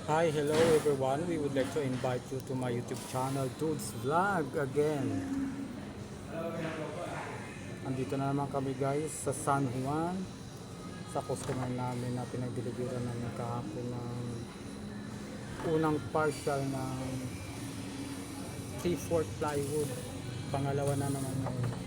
Hi, hello everyone. We would like to invite you to my YouTube channel, Dudes Vlog again. Andito na naman kami guys sa San Juan, sa customer namin na pinag-deliveran namin kahapon ng unang partial ng 3/4 plywood. Pangalawa na naman ngayon.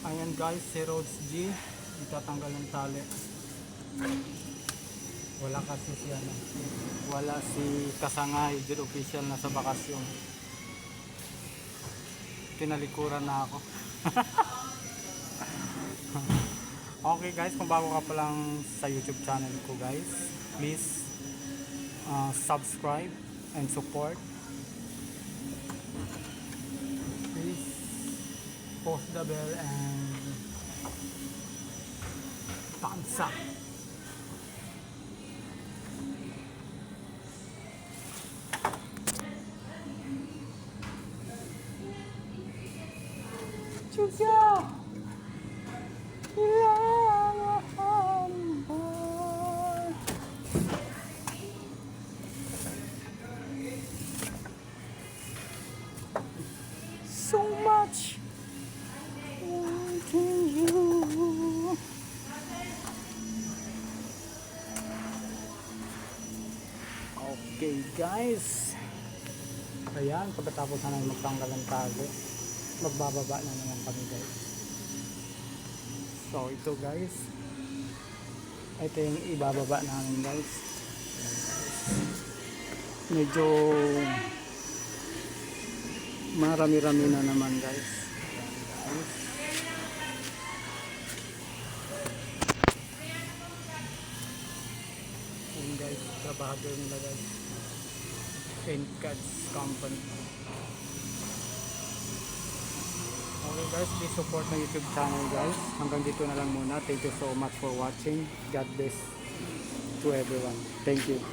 Ayan guys, si Rhodes G, itatanggal ng tali. Wala kasi wala si Kasangay, Jil official na sa bakasyon. Tinalikuran na ako. Okay guys, kung bago ka pa lang sa YouTube channel ko guys, please subscribe and support. Please post the bell and thumbs up. Chucha! So much wanting you. Okay guys, ayan, pagkatapos na namin magtanggal ng tali, magbababa na naman kami guys. So ito guys, ito yung ibababa namin guys. Medyo marami-rami na naman guys. Ayan guys, trabahador nila guys, Paint Cuts Company. Okay guys, please support my YouTube channel guys. Hanggang dito na lang muna. Thank you so much for watching. God bless to everyone. Thank you.